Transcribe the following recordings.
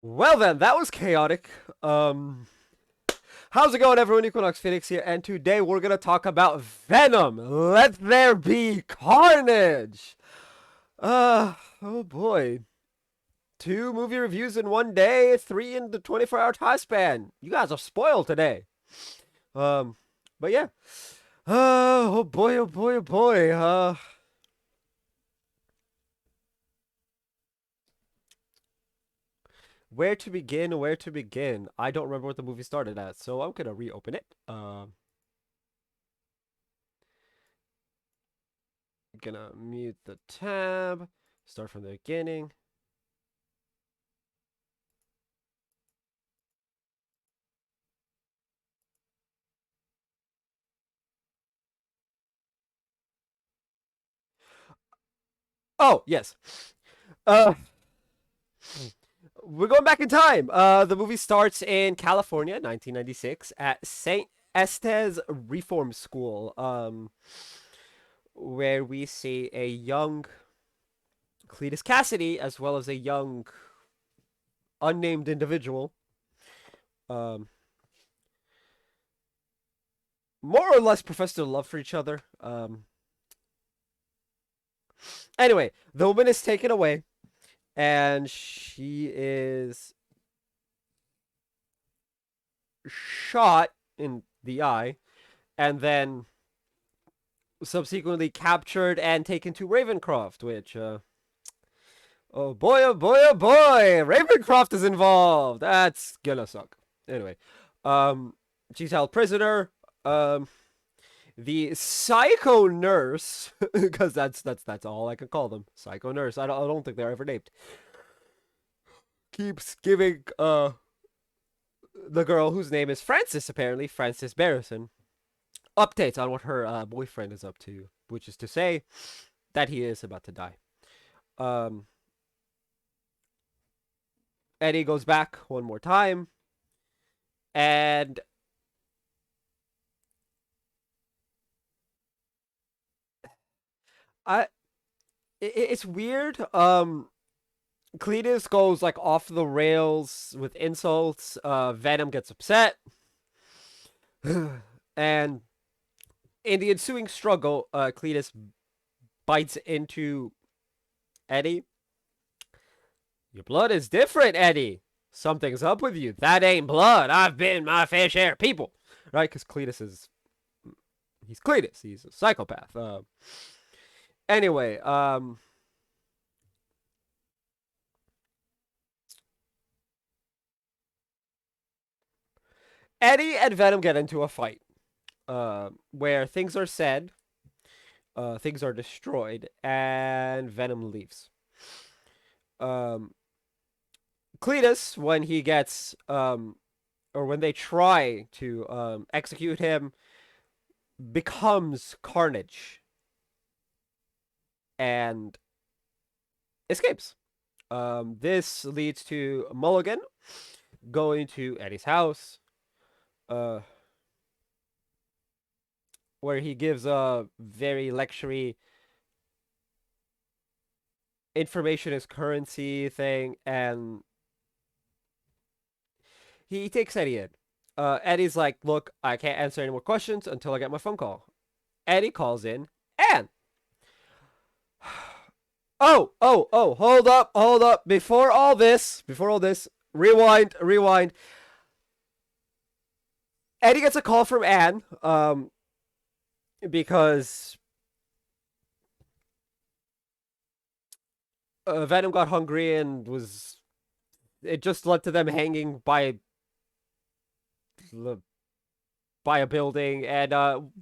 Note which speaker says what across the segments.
Speaker 1: Well then, that was chaotic. How's it going, everyone? Equinox Phoenix here, and today we're gonna talk about Venom. Let there be carnage. Oh boy, two movie reviews in one day, three in the 24-hour time span. You guys are spoiled today. Um, but yeah. Oh boy, oh boy, oh boy. Where to begin? Where to begin? I don't remember what the movie started at, so I'm gonna reopen it. Gonna mute the tab. Start from the beginning. Oh, yes. Uh, we're going back in time. The movie starts in California, 1996, at St. Estes Reform School, where we see a young Cletus Cassidy as well as a young unnamed individual, um, more or less profess their love for each other. Anyway, the woman is taken away, and she is shot in the eye, and then subsequently captured and taken to Ravencroft, which, oh boy, oh boy, oh boy, Ravencroft is involved. That's gonna suck. Anyway, um, she's held prisoner. Um, the psycho nurse, because that's all I can call them, psycho nurse. I don't think they're ever named. Keeps giving the girl whose name is Frances, apparently Frances Barrison, updates on what her boyfriend is up to, which is to say that he is about to die. Um, Eddie goes back one more time, and I it's weird. Cletus goes like off the rails with insults. Venom gets upset, and in the ensuing struggle, Cletus bites into Eddie. Your blood is different, Eddie. Something's up with you. That ain't blood. I've been my fair share of people. Right? Because Cletus is. He's Cletus. He's a psychopath. Anyway, Eddie and Venom get into a fight where things are said, things are destroyed, and Venom leaves. Um, Cletus, when he gets, or when they try to execute him, becomes Carnage and escapes. This leads to Mulligan going to Eddie's house, uh, where he gives a very lectury information is currency thing, and he takes Eddie in. Eddie's like, look, I can't answer any more questions until I get my phone call. Eddie calls in, and oh, hold up. Before all this, rewind. Eddie gets a call from Anne, because Venom got hungry and was. It just led to them hanging by a building, and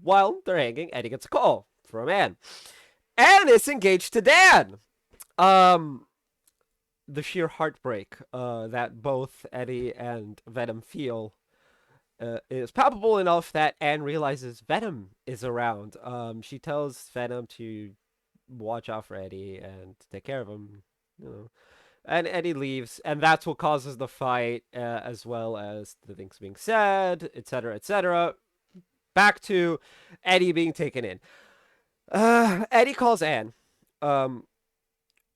Speaker 1: while they're hanging, Eddie gets a call from Anne. Anne is engaged to Dan. Um, the sheer heartbreak that both Eddie and Venom feel is palpable enough that Anne realizes Venom is around. She tells Venom to watch out for Eddie and take care of him. You know, and Eddie leaves, and that's what causes the fight, as well as the things being said, etc., etc. Back to Eddie being taken in. Eddie calls Anne, um,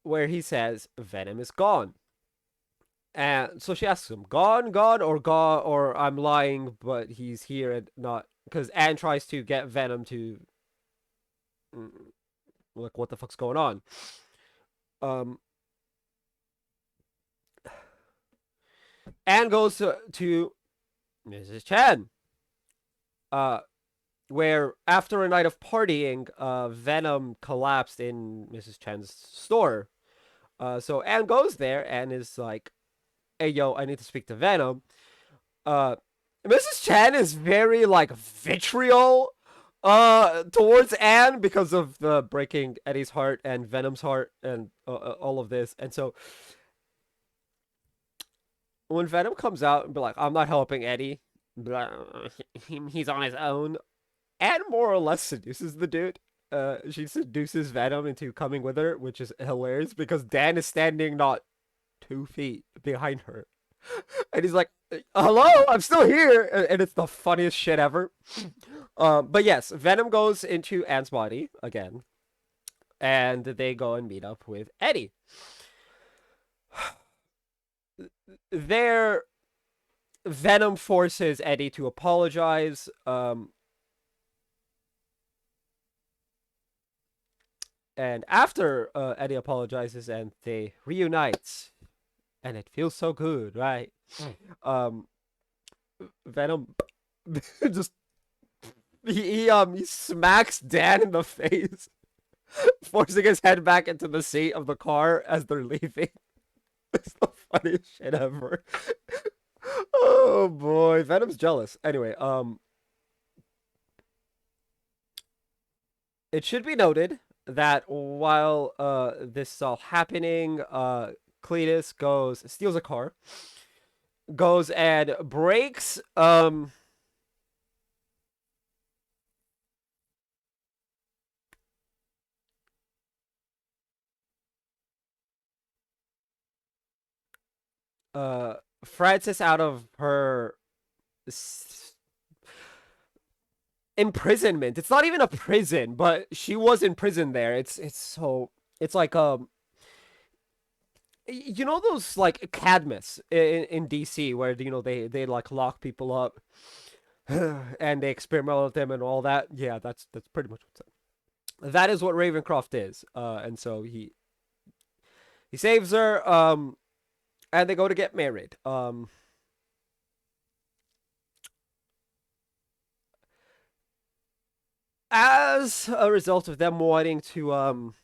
Speaker 1: where he says Venom is gone. And so she asks him, "Gone, gone, or gone, or I'm lying, but he's here and not." Because Anne tries to get Venom to mm, like, what the fuck's going on? Um, Anne goes to Mrs. Chen, uh, where after a night of partying, Venom collapsed in Mrs. Chen's store. So Anne goes there and is like, "Hey, yo, I need to speak to Venom." Uh, Mrs. Chen is very like vitriol towards Anne because of the breaking Eddie's heart and Venom's heart and all of this. And so when Venom comes out and be like, "I'm not helping Eddie," he's on his own. Anne more or less seduces the dude. She seduces Venom into coming with her, which is hilarious because Dan is standing not 2 feet behind her. And he's like, "Hello, I'm still here," and it's the funniest shit ever. But yes, Venom goes into Anne's body again, and they go and meet up with Eddie. There, Venom forces Eddie to apologize. And after Eddie apologizes and they reunite, and it feels so good, right? Um, Venom just he smacks Dan in the face, forcing his head back into the seat of the car as they're leaving. It's the funniest shit ever. Oh boy, Venom's jealous. Anyway, it should be noted that while this is all happening, Cletus goes steals a car, goes and breaks uh Frances out of her imprisonment. It's not even a prison, but she was in prison there. It's so it's like you know those like Cadmus in DC where they like lock people up and they experiment with them and all that. Yeah, that's pretty much what's up. That is what Ravencroft is. And so he saves her and they go to get married. As a result of them wanting to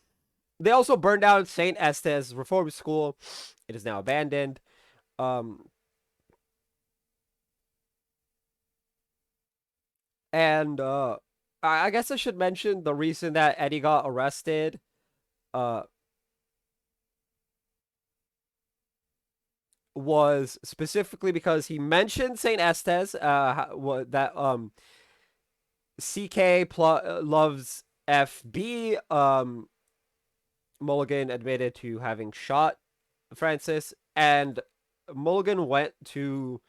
Speaker 1: they also burned down Saint Estes Reform School. It is now abandoned. Um, and I guess I should mention the reason that Eddie got arrested. Uh, was specifically because he mentioned Saint Estes. That CK loves FB. Mulligan admitted to having shot Francis, and Mulligan went to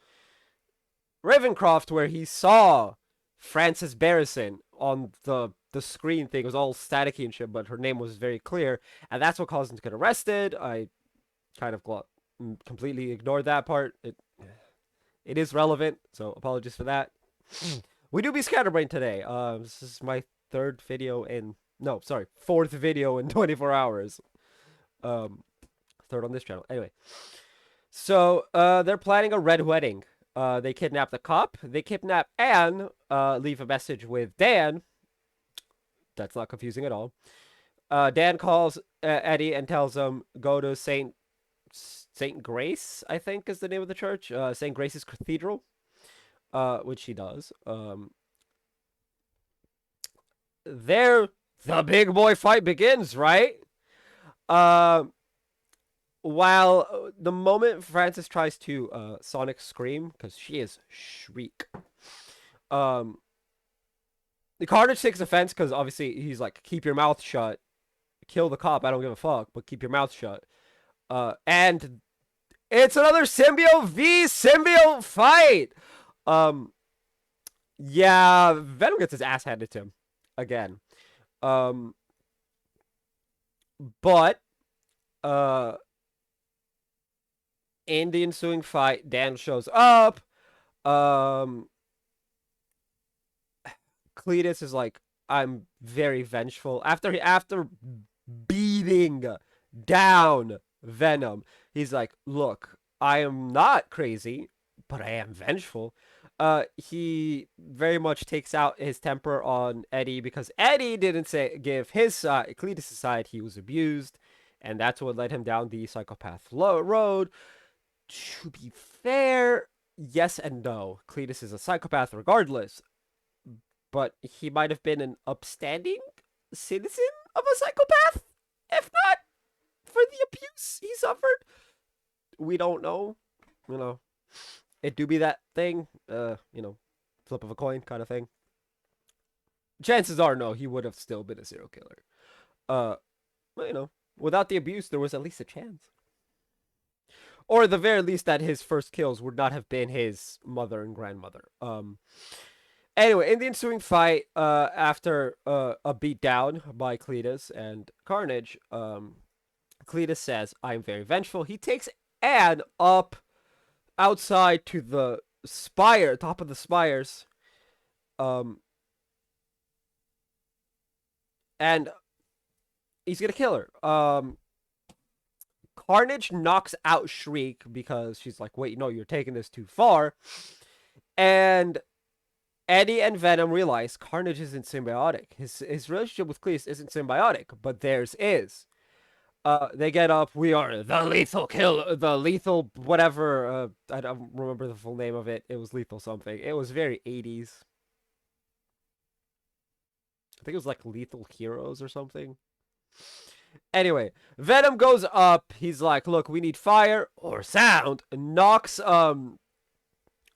Speaker 1: Ravencroft where he saw Frances Barrison on the screen thing. It was all staticky and shit, but her name was very clear, and that's what caused him to get arrested. I kind of completely ignored that part. It is relevant, so apologies for that. We do be scatterbrained today. This is my third video in no, sorry, fourth video in 24 hours. Um, third on this channel. Anyway, so they're planning a red wedding. They kidnap the cop. They kidnap Anne. Leave a message with Dan. That's not confusing at all. Dan calls Eddie and tells him go to Saint Grace, I think is the name of the church. Saint Grace's Cathedral, which he does. There, the big boy fight begins, right? Uh, while the moment Frances tries to Sonic scream because she is shriek, um, the Carnage takes offense because obviously he's like, "Keep your mouth shut, kill the cop. I don't give a fuck, but keep your mouth shut." And it's another symbiote v symbiote fight. Um, yeah, Venom gets his ass handed to him again. Um, but uh, In the ensuing fight, Dan shows up. Um, Cletus is like, I'm very vengeful. After beating down Venom, he's like, look, I am not crazy, but I am vengeful. He very much takes out his temper on Eddie because Eddie didn't give his side, Cletus' side. He was abused, and that's what led him down the psychopath road. To be fair, yes and no. Cletus is a psychopath regardless, but he might have been an upstanding citizen of a psychopath, if not for the abuse he suffered. We don't know. You know, it do be that thing. Flip of a coin kind of thing. Chances are, no, he would have still been a serial killer. But, without the abuse, there was at least a chance. Or at the very least, that his first kills would not have been his mother and grandmother. Anyway, in the ensuing fight, after a beatdown by Cletus and Carnage, Cletus says, I'm very vengeful. He takes Anne up outside to the spire, top of the spires. And he's gonna kill her. Carnage knocks out Shriek because she's like, wait, no, you're taking this too far. And Eddie and Venom realize Carnage isn't symbiotic. His relationship with Cletus isn't symbiotic, but theirs is. They get up. We are the lethal whatever. I don't remember the full name of it. It was lethal something. It was very 80s. I think it was like Lethal Heroes or something. Anyway, Venom goes up. He's like, look, we need fire or sound. Knocks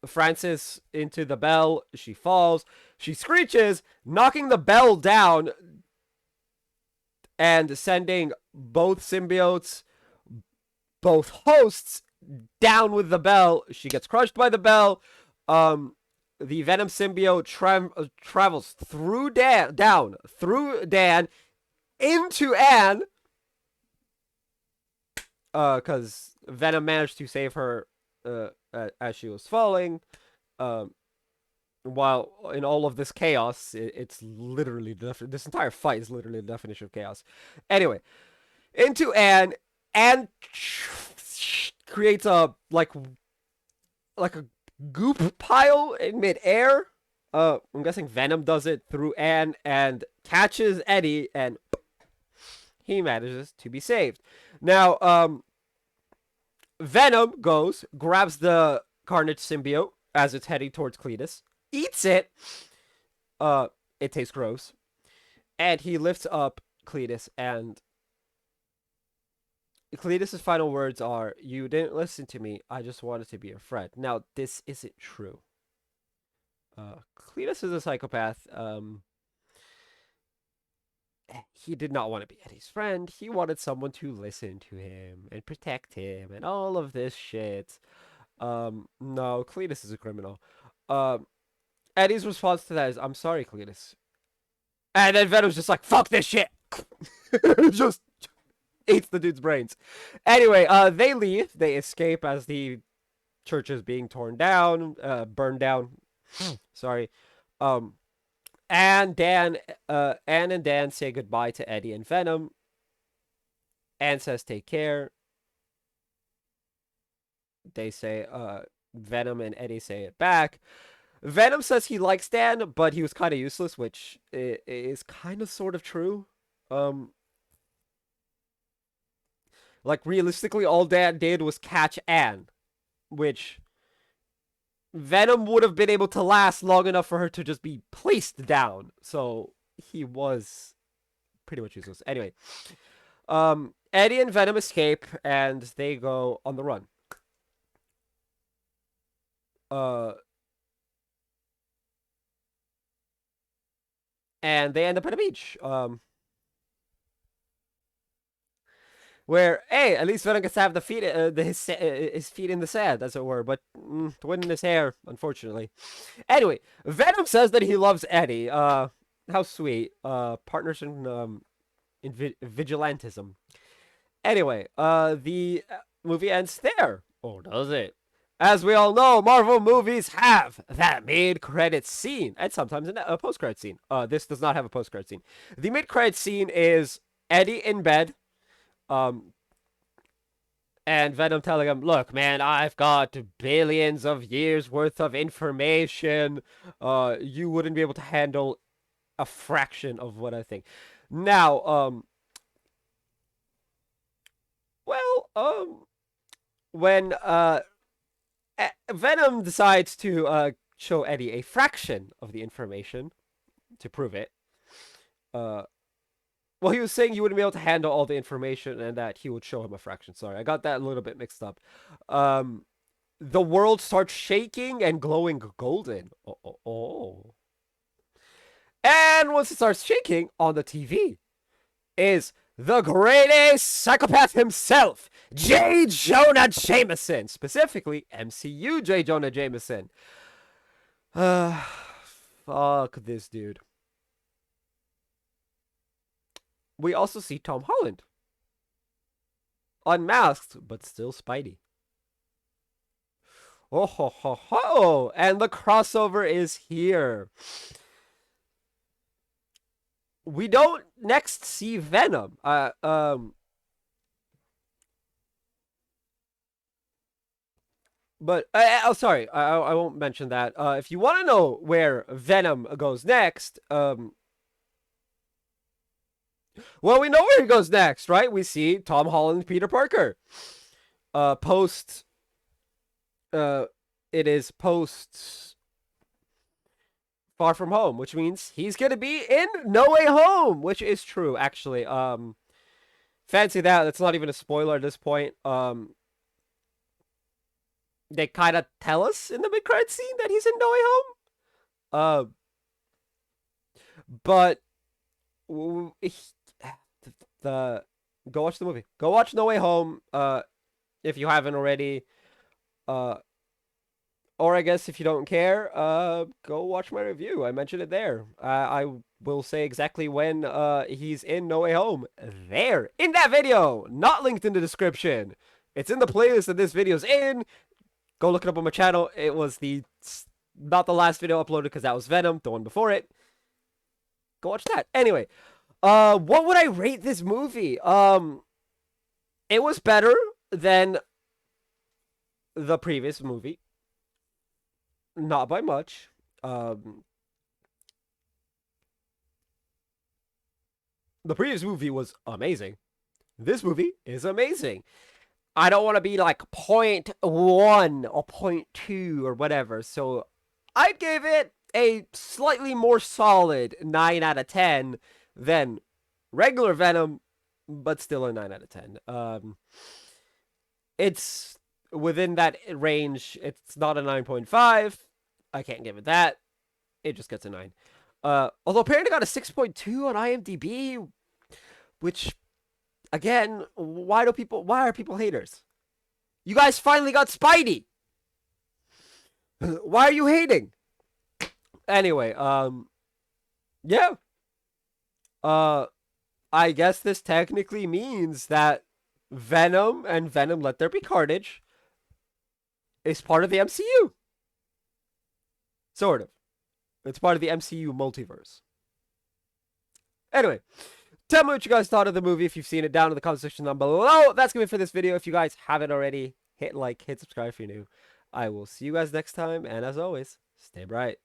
Speaker 1: Frances into the bell. She falls. She screeches, knocking the bell down and sending both symbiotes, both hosts, down with the bell. She gets crushed by the bell. The Venom symbiote travels through down through Dan into Anne, because Venom managed to save her as she was falling. While in all of this chaos, it's literally this entire fight is literally the definition of chaos. Anyway, into Anne. Anne creates a like a goop pile in midair. I'm guessing Venom does it through Anne and catches Eddie, and he manages to be saved. Now, Venom grabs the Carnage symbiote as it's heading towards Cletus, eats it. It tastes gross, and he lifts up Cletus, and Cletus's final words are, "You didn't listen to me. I just wanted to be a friend." Now, this isn't true. Cletus is a psychopath. He did not want to be Eddie's friend. He wanted someone to listen to him and protect him and all of this shit. No, Cletus is a criminal. Eddie's response to that is, I'm sorry, Cletus. And then Venom's just like, fuck this shit. Just eats the dude's brains. Anyway, they leave. They escape as the church is being torn down, burned down. Sorry. And Anne and Dan say goodbye to Eddie and Venom. Anne says, take care. They say, Venom and Eddie say it back. Venom says he likes Dan, but he was kind of useless, which is kind of sort of true. Like, realistically, all Dan did was catch Anne, which Venom would have been able to last long enough for her to just be placed down. So he was pretty much useless. Anyway, Eddie and Venom escape, and they go on the run. And they end up at a beach. Where, hey, at least Venom gets to have his feet in the sand, as it were, but wind in his hair, unfortunately. Anyway, Venom says that he loves Eddie. How sweet. Partners in vigilantism. Anyway, the movie ends there. Or does it? As we all know, Marvel movies have that mid-credit scene, and sometimes a post-credit scene. This does not have a post-credit scene. The mid-credit scene is Eddie in bed, um, and Venom telling him, "Look, man, I've got billions of years worth of information. You wouldn't be able to handle a fraction of what I think." Now, well, when Venom decides to show Eddie a fraction of the information to prove it. Well, he was saying you wouldn't be able to handle all the information and that he would show him a fraction. Sorry, I got that a little bit mixed up. The world starts shaking and glowing golden. Oh. And once it starts shaking on the TV is the greatest psychopath himself, J. Jonah Jameson. Specifically, MCU J. Jonah Jameson. Fuck this dude. We also see Tom Holland. Unmasked, but still Spidey. Oh ho ho ho! And the crossover is here. We don't next see Venom. But sorry, I won't mention that. If you want to know where Venom goes next, well, we know where he goes next, right? We see Tom Holland, Peter Parker. Post. It is post Far From Home, which means he's gonna be in No Way Home, which is true, actually. Fancy that. That's not even a spoiler at this point. They kind of tell us in the mid-credit scene that he's in No Way Home. But the go watch the movie. Go watch No Way Home. If you haven't already. Or I guess if you don't care, go watch my review. I mentioned it there. I will say exactly when he's in No Way Home. There, in that video, not linked in the description. It's in the playlist that this video's in. Go look it up on my channel. It was not the last video uploaded because that was Venom, the one before it. Go watch that. Anyway, what would I rate this movie? It was better than the previous movie. Not by much. The previous movie was amazing. This movie is amazing. I don't want to be like 0.1 or 0.2 or whatever. So I'd give it a slightly more solid 9 out of 10 than regular Venom, but still a 9 out of 10. It's within that range. It's not a 9.5. I can't give it that. It just gets a 9. Although apparently got a 6.2 on IMDb, which, again, why are people haters? You guys finally got Spidey. Why are you hating? Anyway, yeah. I guess this technically means that Venom and Venom Let There Be Carnage is part of the MCU. Sort of. It's part of the MCU multiverse. Anyway, tell me what you guys thought of the movie if you've seen it down in the comment section down below. That's going to be for this video. If you guys haven't already, hit like, hit subscribe if you're new. I will see you guys next time, and as always, stay bright.